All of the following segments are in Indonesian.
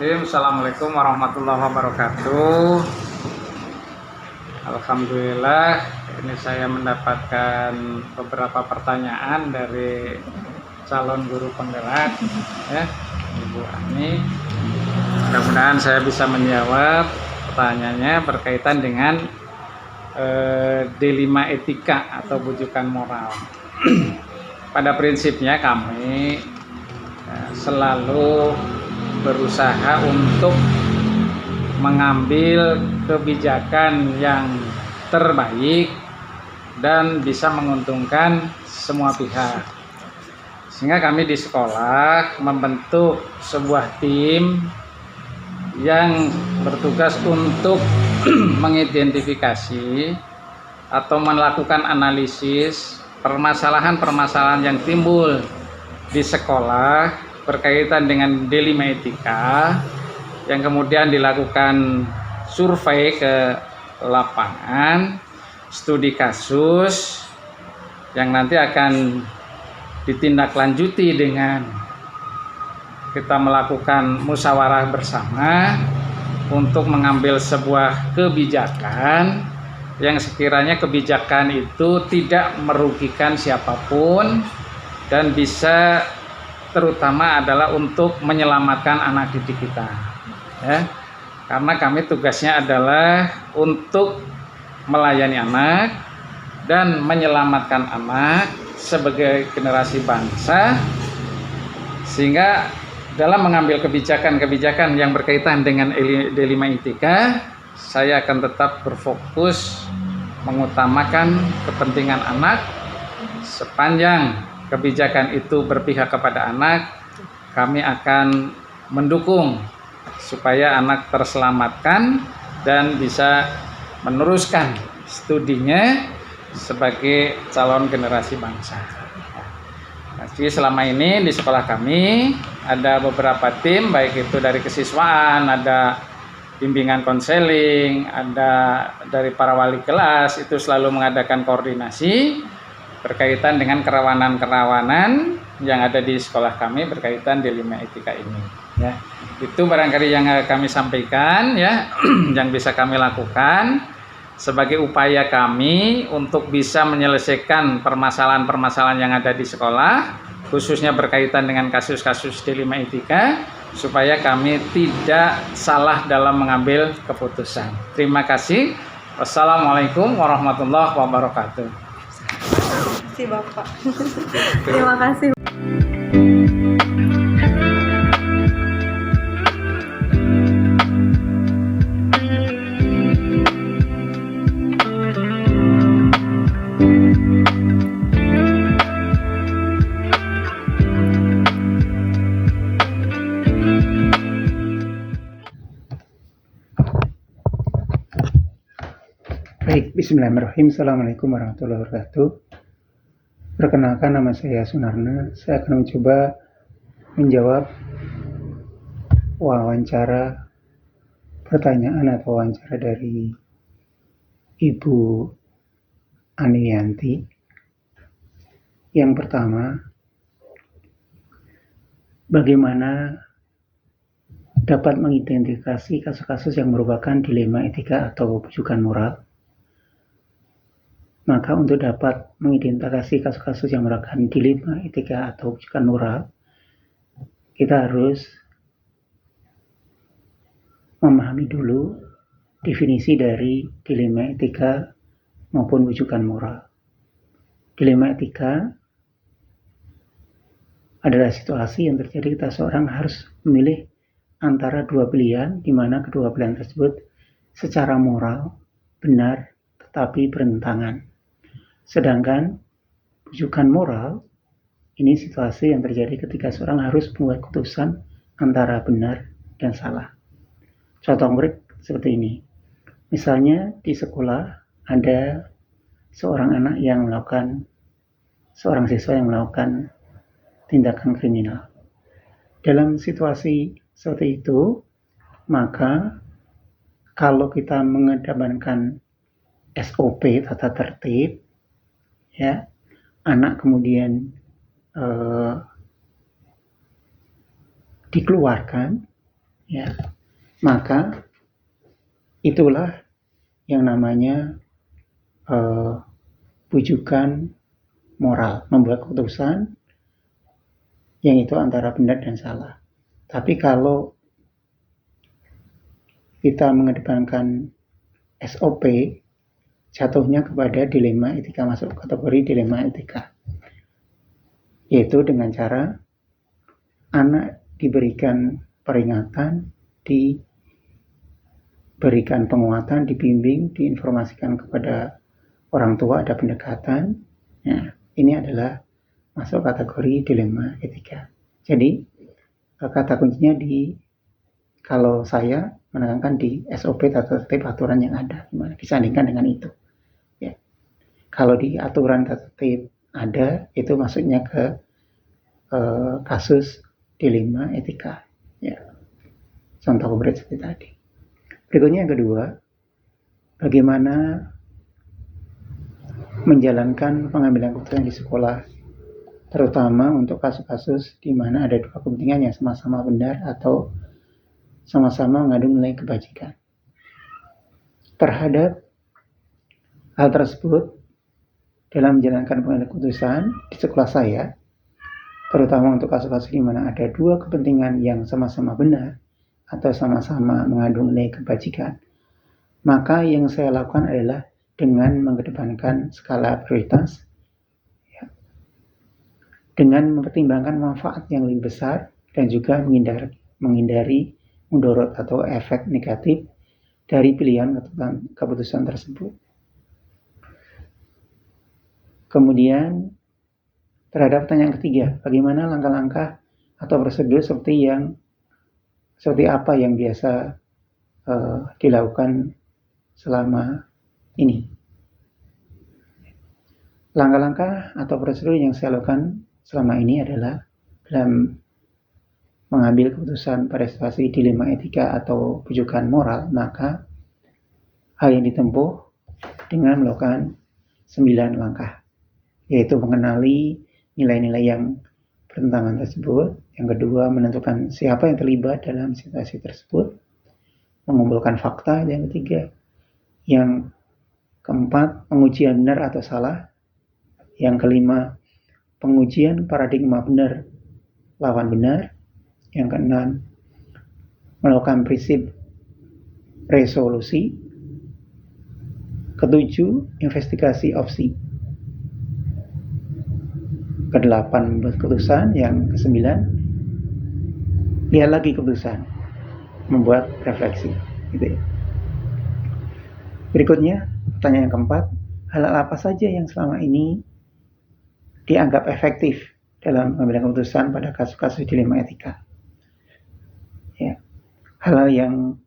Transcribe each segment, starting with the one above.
Bismillahirrahmanirrahim. Assalamualaikum warahmatullahi wabarakatuh. Alhamdulillah, ini saya mendapatkan beberapa pertanyaan dari calon guru penggerak, ya, Ibu Ani. Mudah-mudahan saya bisa menjawab pertanyaannya berkaitan dengan D5 etika atau bujukan moral. Pada prinsipnya kami selalu berusaha untuk mengambil kebijakan yang terbaik dan bisa menguntungkan semua pihak. Sehingga kami di sekolah membentuk sebuah tim yang bertugas untuk mengidentifikasi atau melakukan analisis permasalahan-permasalahan yang timbul di sekolah berkaitan dengan D5 etika, yang kemudian dilakukan survei ke lapangan, studi kasus yang nanti akan ditindaklanjuti dengan kita melakukan musyawarah bersama untuk mengambil sebuah kebijakan yang sekiranya kebijakan itu tidak merugikan siapapun dan bisa terutama adalah untuk menyelamatkan anak didik kita, ya. Karena kami tugasnya adalah untuk melayani anak dan menyelamatkan anak sebagai generasi bangsa, sehingga dalam mengambil kebijakan-kebijakan yang berkaitan dengan D5 etika, saya akan tetap berfokus mengutamakan kepentingan anak. Sepanjang kebijakan itu berpihak kepada anak, kami akan mendukung supaya anak terselamatkan dan bisa meneruskan studinya sebagai calon generasi bangsa. Jadi selama ini di sekolah kami ada beberapa tim, baik itu dari kesiswaan, ada bimbingan konseling, ada dari para wali kelas, itu selalu mengadakan koordinasi berkaitan dengan kerawanan-kerawanan yang ada di sekolah kami berkaitan D5 etika ini, ya. Itu barangkali yang kami sampaikan, ya, yang bisa kami lakukan sebagai upaya kami untuk bisa menyelesaikan permasalahan-permasalahan yang ada di sekolah, khususnya berkaitan dengan kasus-kasus D5 etika, supaya kami tidak salah dalam mengambil keputusan. Terima kasih. Wassalamualaikum warahmatullahi wabarakatuh. Bapak. Terima kasih. Baik, bismillahirrahmanirrahim. Assalamualaikum warahmatullahi wabarakatuh. Perkenalkan, nama saya Sunarna. Saya akan mencoba menjawab wawancara pertanyaan atau wawancara dari Ibu Aniyanti. Yang pertama, bagaimana dapat mengidentifikasi kasus-kasus yang merupakan dilema etika atau bujukan moral? Maka untuk dapat mengidentifikasi kasus-kasus yang merupakan dilema etika atau bujukan moral, kita harus memahami dulu definisi dari dilema etika maupun bujukan moral. Dilema etika adalah situasi yang terjadi ketika seorang harus memilih antara dua pilihan, di mana kedua pilihan tersebut secara moral benar tetapi bertentangan. Sedangkan bujukan moral ini situasi yang terjadi ketika seorang harus membuat keputusan antara benar dan salah. Contoh konkret seperti ini. Misalnya di sekolah ada seorang siswa yang melakukan tindakan kriminal. Dalam situasi seperti itu, maka kalau kita mengedepankan SOP, tata tertib, ya, anak kemudian dikeluarkan, Ya, maka itulah yang namanya bujukan moral, membuat keputusan yang itu antara benar dan salah. Tapi kalau kita mengedepankan SOP, jatuhnya kepada dilema etika, masuk kategori dilema etika, yaitu dengan cara anak diberikan peringatan, diberikan penguatan, dibimbing, diinformasikan kepada orang tua, ada pendekatan. Nah, ini adalah masuk kategori dilema etika. Jadi kata kuncinya kalau saya menekankan di SOP, tata tertib aturan yang ada, gimana disandingkan dengan itu. Ya. Kalau di aturan tata tertib ada, itu maksudnya ke kasus dilema etika. Ya. Contoh konkret seperti tadi. Berikutnya yang kedua, bagaimana menjalankan pengambilan keputusan di sekolah, terutama untuk kasus-kasus di mana ada dua kepentingan yang sama-sama benar atau sama-sama mengandung nilai kebajikan. Terhadap hal tersebut, dalam menjalankan pengambilan keputusan di sekolah saya, terutama untuk kasus-kasus di mana ada dua kepentingan yang sama-sama benar atau sama-sama mengandung nilai kebajikan, maka yang saya lakukan adalah dengan mengedepankan skala prioritas, ya, dengan mempertimbangkan manfaat yang lebih besar dan juga menghindari mudorot atau efek negatif dari pilihan keputusan tersebut. Kemudian terhadap pertanyaan ketiga, bagaimana langkah-langkah atau prosedur seperti apa yang biasa dilakukan selama ini. Langkah-langkah atau prosedur yang saya lakukan selama ini adalah dalam mengambil keputusan pada situasi dilema etika atau bujukan moral, maka hal yang ditempuh dengan melakukan 9 langkah, yaitu mengenali nilai-nilai yang bertentangan tersebut. Yang kedua, menentukan siapa yang terlibat dalam situasi tersebut, mengumpulkan fakta. Yang ketiga, yang keempat, pengujian benar atau salah. Yang kelima, pengujian paradigma benar lawan benar. Yang keenam, melakukan prinsip resolusi. Ketujuh, investigasi opsi. Kedelapan, membuat keputusan. Yang kesembilan, lihat lagi keputusan, membuat refleksi. Gitu ya. Berikutnya, pertanyaan yang keempat, hal apa saja yang selama ini dianggap efektif dalam mengambil keputusan pada kasus-kasus dilema etika? Ya, hal yang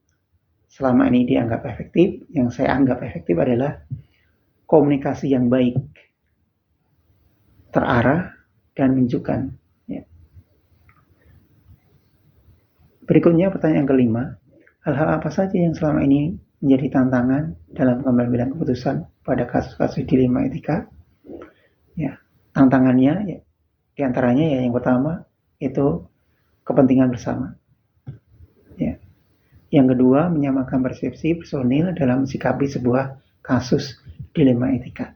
selama ini dianggap efektif, yang saya anggap efektif adalah komunikasi yang baik, terarah, dan menunjukkan. Ya. Berikutnya pertanyaan kelima, hal-hal apa saja yang selama ini menjadi tantangan dalam pengambilan keputusan pada kasus-kasus dilema etika? Ya, tantangannya ya, diantaranya ya yang pertama itu kepentingan bersama. Ya. Yang kedua, menyamakan persepsi personil dalam mensikapi sebuah kasus dilema etika.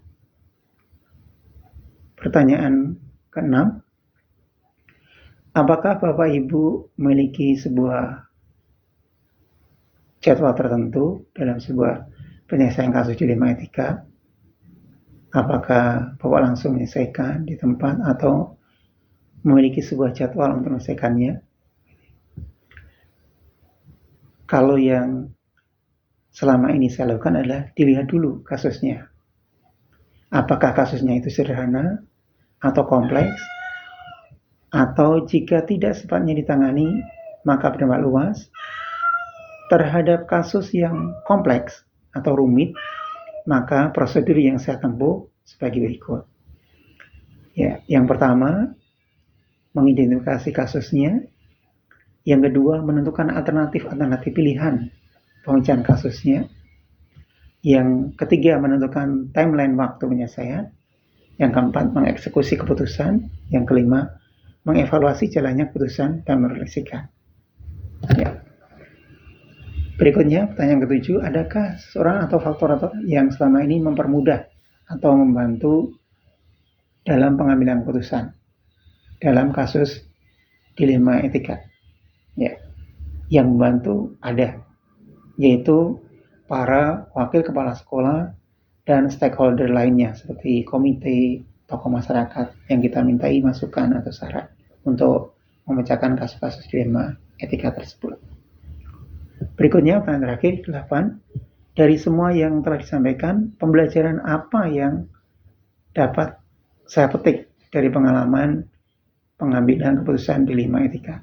Pertanyaan keenam, apakah Bapak Ibu memiliki sebuah jadwal tertentu dalam sebuah penyelesaian kasus dilema etika? Apakah Bapak langsung menyelesaikan di tempat atau memiliki sebuah jadwal untuk menyelesaikannya? Kalau yang selama ini saya lakukan adalah dilihat dulu kasusnya. Apakah kasusnya itu sederhana atau kompleks, atau jika tidak sepatutnya ditangani, maka berdampak luas. Terhadap kasus yang kompleks atau rumit, maka prosedur yang saya tempuh sebagai berikut. Ya, yang pertama, mengidentifikasi kasusnya. Yang kedua, menentukan alternatif pilihan pemecahan kasusnya. Yang ketiga, menentukan timeline waktu penyelesaian. Yang keempat, mengeksekusi keputusan. Yang kelima, mengevaluasi jalannya keputusan dan merefleksikan. Ya. Berikutnya, pertanyaan ketujuh, adakah seseorang atau faktor yang selama ini mempermudah atau membantu dalam pengambilan keputusan dalam kasus dilema etika? Ya, yang membantu ada, yaitu para wakil kepala sekolah dan stakeholder lainnya seperti komite, tokoh masyarakat yang kita mintai masukan atau saran untuk memecahkan kasus-kasus dilema etika tersebut. Berikutnya, pertanyaan terakhir, 8. Dari semua yang telah disampaikan, pembelajaran apa yang dapat saya petik dari pengalaman pengambilan keputusan dilema etika?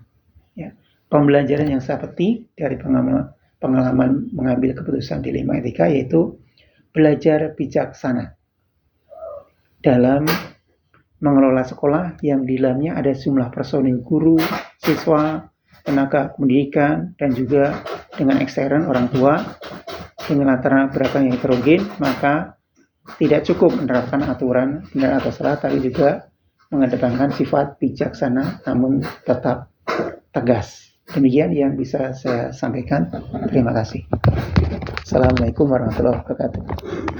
Ya, pembelajaran yang saya petik dari pengalaman mengambil keputusan dilema etika yaitu belajar bijaksana dalam mengelola sekolah yang di dalamnya ada jumlah personil guru, siswa, tenaga pendidikan, dan juga dengan ekstern orang tua dengan latar belakang yang heterogen, maka tidak cukup menerapkan aturan benar atau salah, tapi juga mengedepankan sifat bijaksana namun tetap tegas. Demikian yang bisa saya sampaikan. Terima kasih. Assalamualaikum warahmatullahi wabarakatuh.